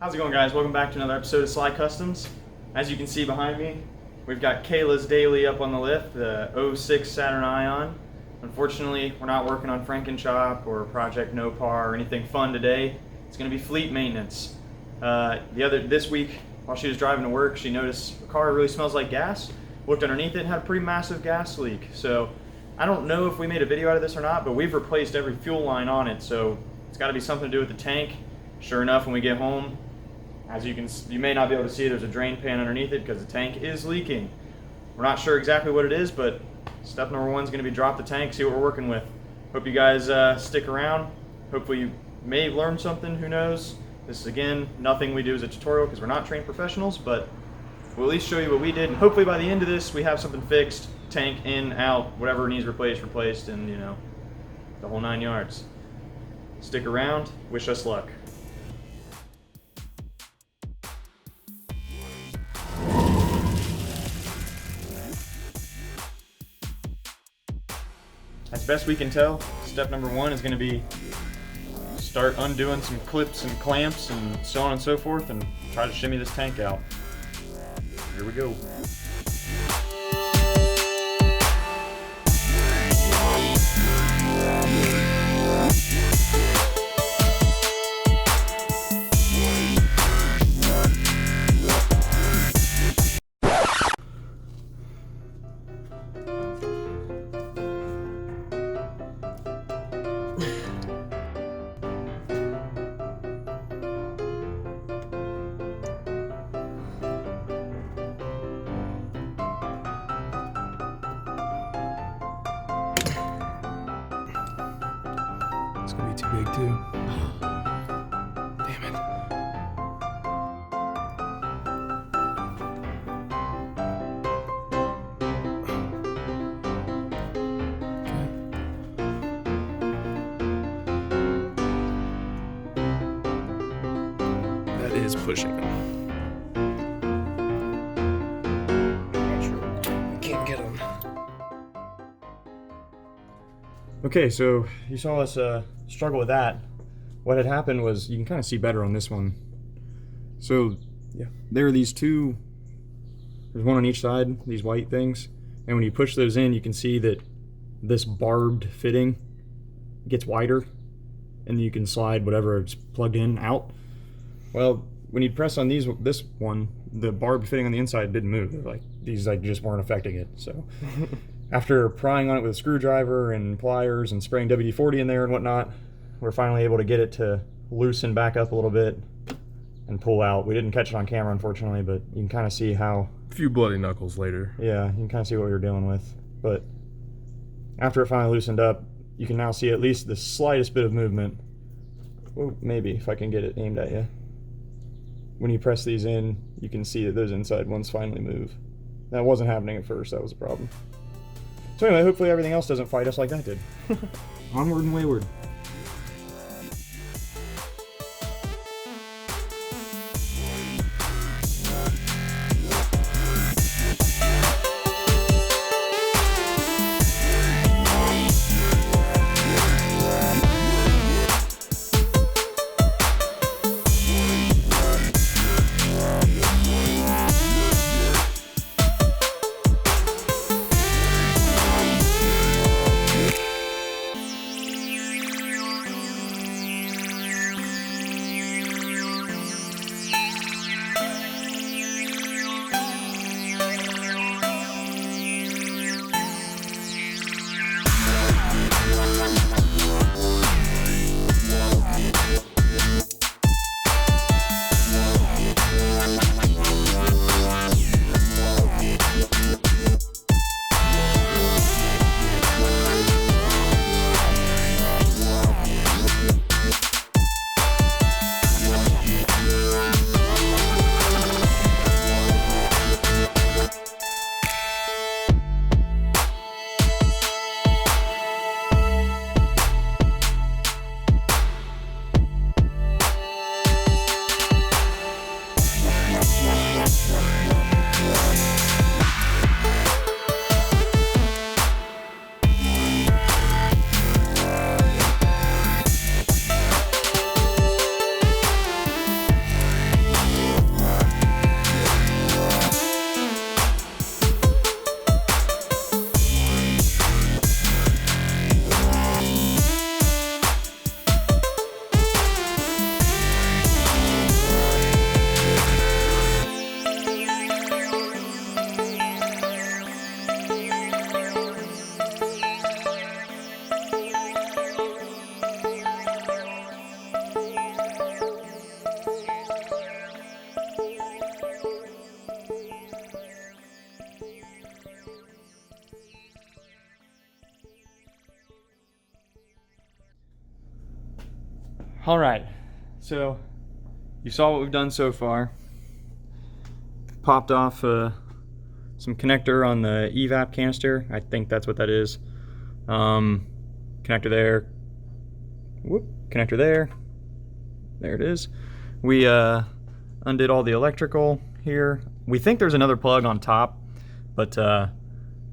How's it going, guys? Welcome back to another episode of Sly Customs. As you can see behind me, we've got Kayla's Daily up on the lift, the '06 Saturn Ion. Unfortunately, we're not working on Frankenchop or Project Nopar or anything fun today. It's going to be fleet maintenance. This week, while she was driving to work, she noticed the car really smells like gas. Looked underneath it and had a pretty massive gas leak. So I don't know if we made a video out of this or not, but we've replaced every fuel line on it, so it's got to be something to do with the tank. Sure enough, when we get home, as you may not be able to see, there's a drain pan underneath it because the tank is leaking. We're not sure exactly what it is, but step number one is going to be drop the tank, see what we're working with. Hope you guys stick around. Hopefully you may learn something, who knows. This is, again, nothing we do as a tutorial because we're not trained professionals, but we'll at least show you what we did, and hopefully by the end of this we have something fixed, tank in, out, whatever needs replaced, and the whole 9 yards. Stick around, wish us luck. As best we can tell, step number one is going to be start undoing some clips and clamps and so on and so forth and try to shimmy this tank out. Here we go. It's gonna be too big too. Damn it. Okay. That is pushing them. Not sure. I can't get them. Okay, so you saw us struggle with that. What had happened was, you can kind of see better on this one. So yeah, there are these two, there's one on each side, these white things, and when you push those in, you can see that this barbed fitting gets wider, and you can slide whatever it's plugged in out. Well, when you press on this one, the barbed fitting on the inside didn't move. These just weren't affecting it. So after prying on it with a screwdriver and pliers and spraying WD-40 in there and whatnot, we're finally able to get it to loosen back up a little bit and pull out. We didn't catch it on camera, unfortunately, but you can kind of see how... A few bloody knuckles later. Yeah, you can kind of see what we were dealing with. But after it finally loosened up, you can now see at least the slightest bit of movement. Well, maybe, if I can get it aimed at you. When you press these in, you can see that those inside ones finally move. That wasn't happening at first, that was a problem. So anyway, hopefully everything else doesn't fight us like that did. Onward and wayward. All right, so you saw what we've done so far. Popped off some connector on the evap canister. I think that's what that is. Connector there. Whoop, connector there. There it is. We undid all the electrical here. We think there's another plug on top, but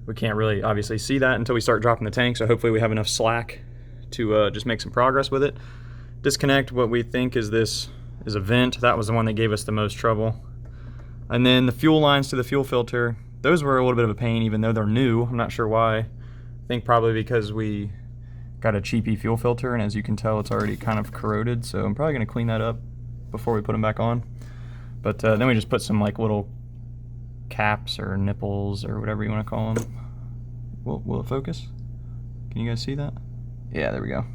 we can't really obviously see that until we start dropping the tank, so hopefully we have enough slack to just make some progress with it. Disconnect what we think is a vent. That was the one that gave us the most trouble. And then the fuel lines to the fuel filter, those were a little bit of a pain even though they're new. I'm not sure why. I think probably because we got a cheapy fuel filter, and as you can tell it's already kind of corroded, so I'm probably going to clean that up before we put them back on. But then we just put some like little caps or nipples or whatever you want to call them. Will it focus? Can you guys see that? Yeah, there we go.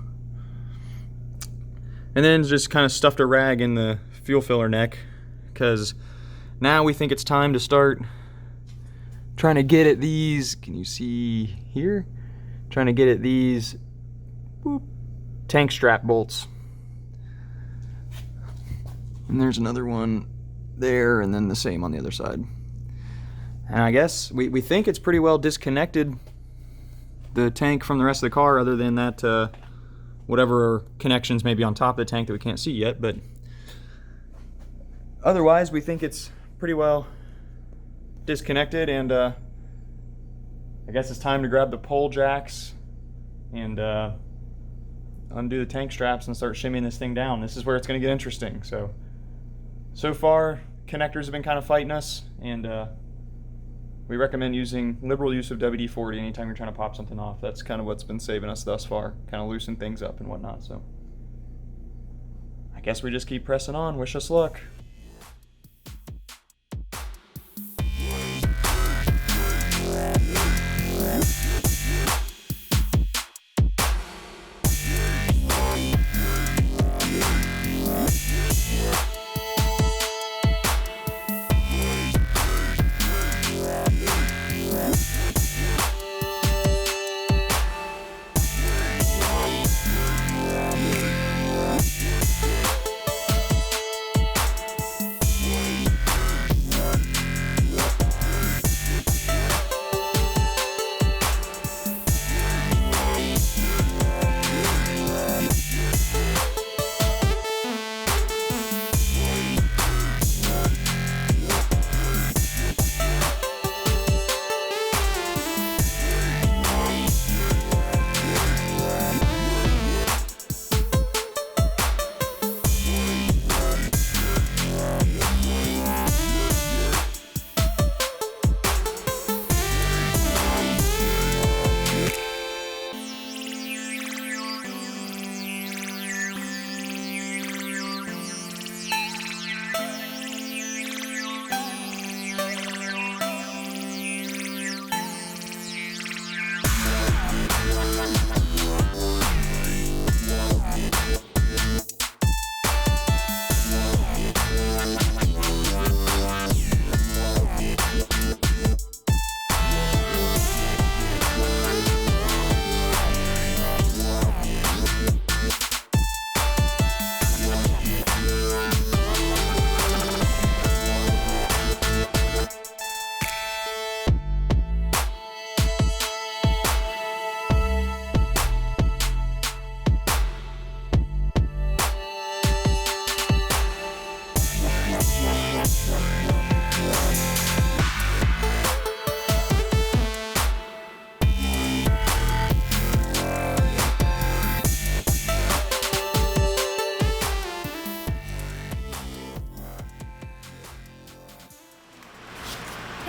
And then just kind of stuffed a rag in the fuel filler neck, because now we think it's time to start trying to get at these, can you see here? Trying to get at these tank strap bolts. And there's another one there, and then the same on the other side. And I guess we think it's pretty well disconnected the tank from the rest of the car, other than that whatever connections may be on top of the tank that we can't see yet, but otherwise we think it's pretty well disconnected. And I guess it's time to grab the pole jacks and undo the tank straps and start shimmying this thing down. This is where it's going to get interesting. So far connectors have been kind of fighting us, and we recommend using liberal use of WD-40 anytime you're trying to pop something off. That's kind of what's been saving us thus far, kind of loosen things up and whatnot. So I guess we just keep pressing on. Wish us luck.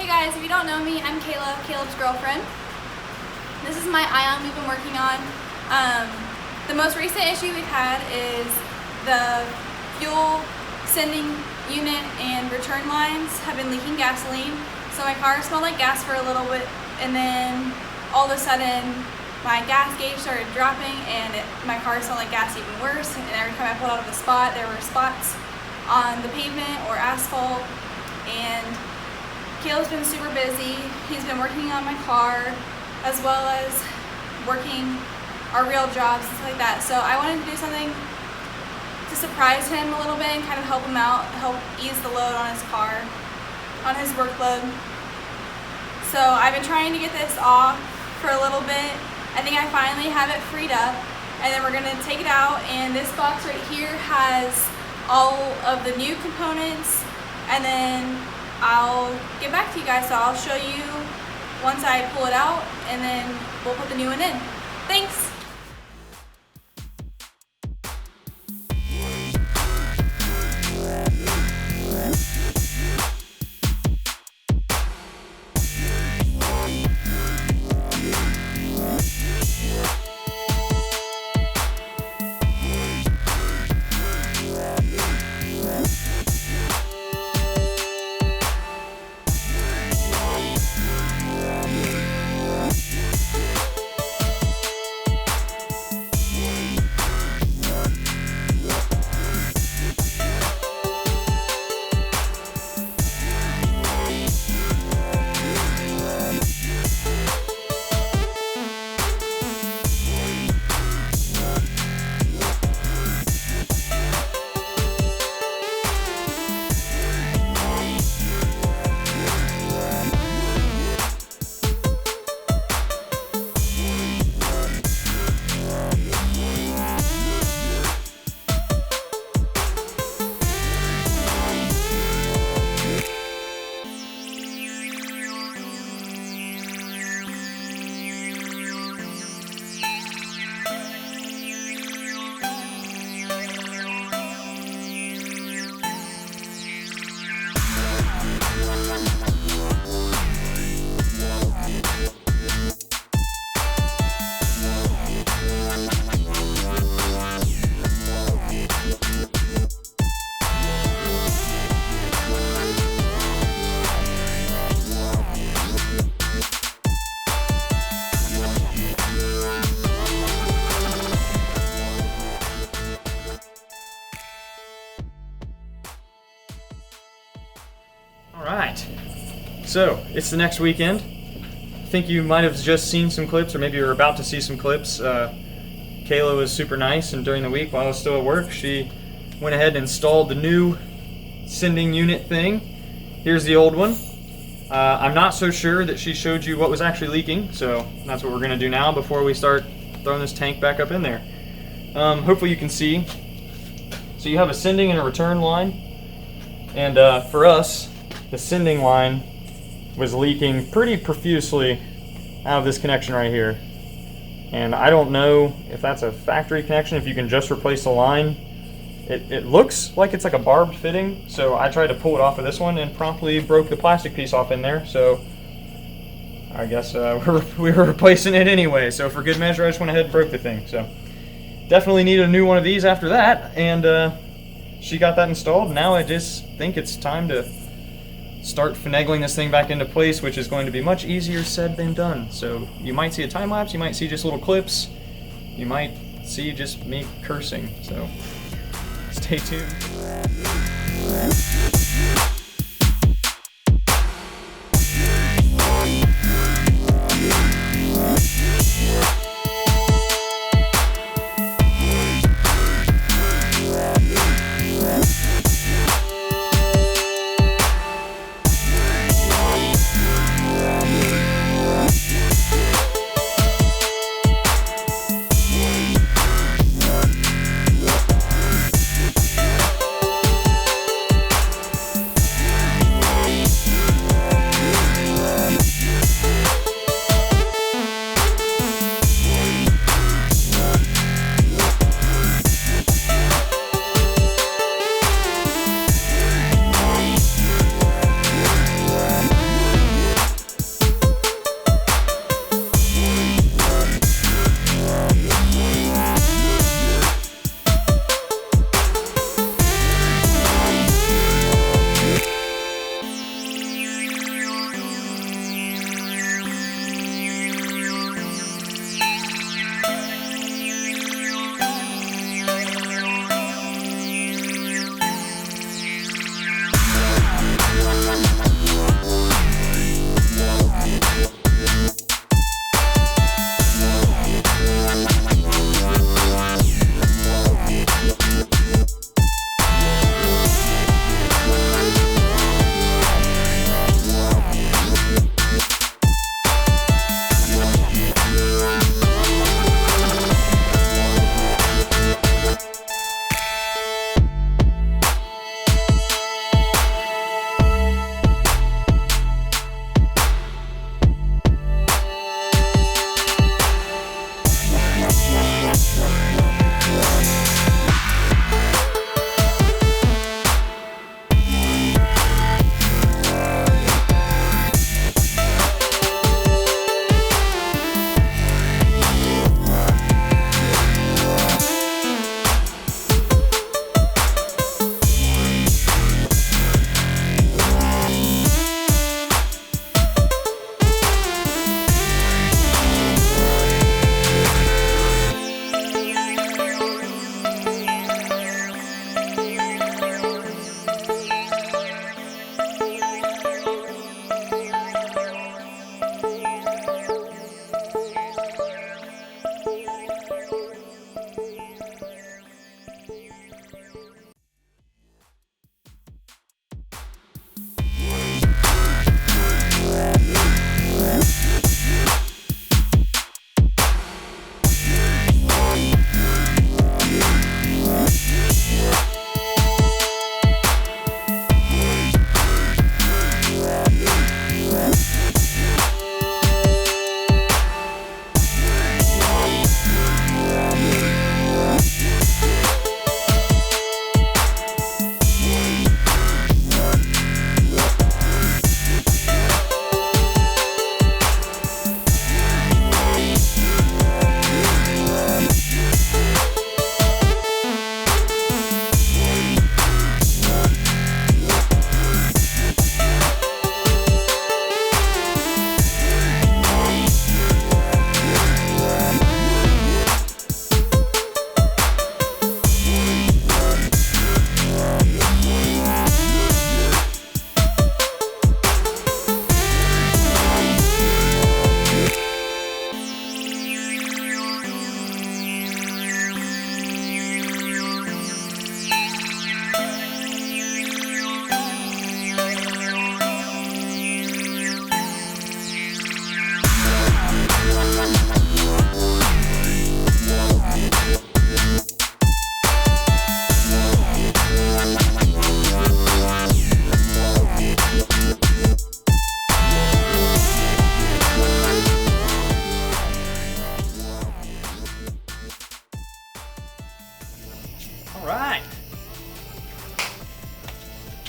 Hey guys, if you don't know me, I'm Kayla, Caleb's girlfriend. This is my ion we've been working on. The most recent issue we've had is the fuel sending unit and return lines have been leaking gasoline. So my car smelled like gas for a little bit, and then all of a sudden my gas gauge started dropping and my car smelled like gas even worse. And every time I pulled out of a spot, there were spots on the pavement or asphalt. And Caleb's been super busy. He's been working on my car as well as working our real jobs, stuff like that. So I wanted to do something to surprise him a little bit and kind of help him out, help ease the load on his car, on his workload. So I've been trying to get this off for a little bit. I think I finally have it freed up, and then we're gonna take it out, and this box right here has all of the new components, and then I'll get back to you guys. So I'll show you once I pull it out, and then we'll put the new one in. Thanks. Alright, so it's the next weekend. I think you might have just seen some clips, or maybe you're about to see some clips. Kayla was super nice, and during the week while I was still at work, she went ahead and installed the new sending unit thing. Here's the old one. I'm not so sure that she showed you what was actually leaking, so that's what we're going to do now before we start throwing this tank back up in there. Hopefully you can see. So you have a sending and a return line, and for us, the sending line was leaking pretty profusely out of this connection right here. And I don't know if that's a factory connection, if you can just replace the line. It looks like it's like a barbed fitting, so I tried to pull it off of this one and promptly broke the plastic piece off in there, so I guess we were replacing it anyway. So for good measure, I just went ahead and broke the thing. So definitely needed a new one of these after that, and she got that installed. Now I just think it's time to start finagling this thing back into place, which is going to be much easier said than done. So you might see a time lapse, you might see just little clips, you might see just me cursing, so stay tuned.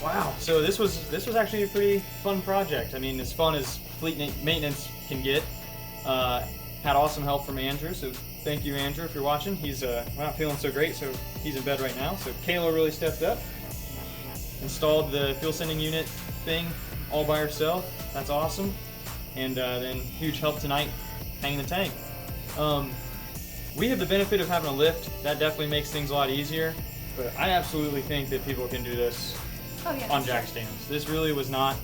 Wow. So this was actually a pretty fun project. I mean, as fun as fleet maintenance can get. Had awesome help from Andrew, so thank you, Andrew, if you're watching. He's not feeling so great, so he's in bed right now. So Kayla really stepped up, installed the fuel sending unit thing all by herself. That's awesome. And then huge help tonight hanging the tank. We have the benefit of having a lift. That definitely makes things a lot easier. But I absolutely think that people can do this on jack stands. This really was not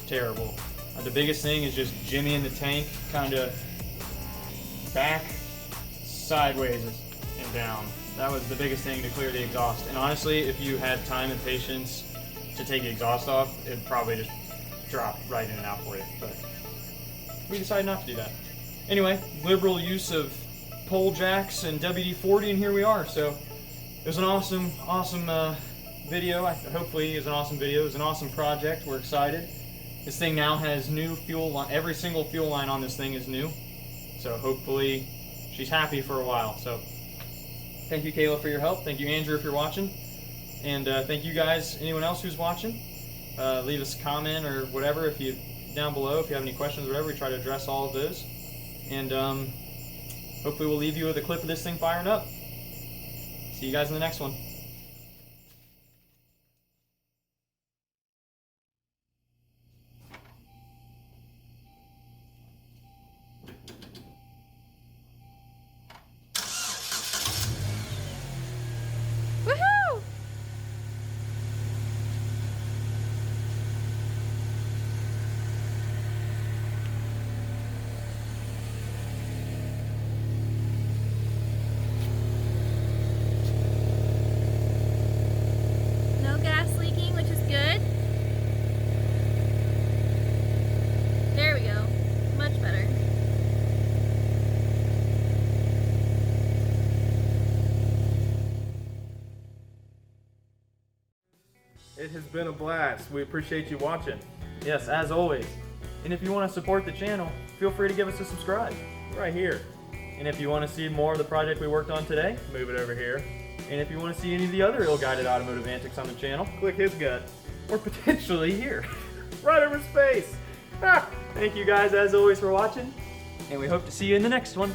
terrible. The biggest thing is just jimmying the tank kind of back, sideways, and down. That was the biggest thing to clear the exhaust. And honestly, if you had time and patience to take the exhaust off, it'd probably just drop right in and out for you. But we decided not to do that. Anyway, liberal use of pole jacks and WD-40, and here we are. So it was an awesome video. Hopefully it was an awesome video. It was an awesome project. We're excited. This thing now has new fuel line. Every single fuel line on this thing is new. So hopefully she's happy for a while. So thank you, Kayla, for your help. Thank you, Andrew, if you're watching. And thank you guys, anyone else who's watching. Leave us a comment or whatever down below if you have any questions or whatever. We try to address all of those. And hopefully we'll leave you with a clip of this thing firing up. See you guys in the next one. Woohoo! No gas leaking, which is good. There we go. Much better. It has been a blast. We appreciate you watching. Yes, as always. And if you want to support the channel, feel free to give us a subscribe. Right here. And if you want to see more of the project we worked on today, Move it over here. and if you want to see any of the other ill-guided automotive antics on the channel, Click his gut. or potentially here. Right over space. Thank you guys as always for watching, and we hope to see you in the next one.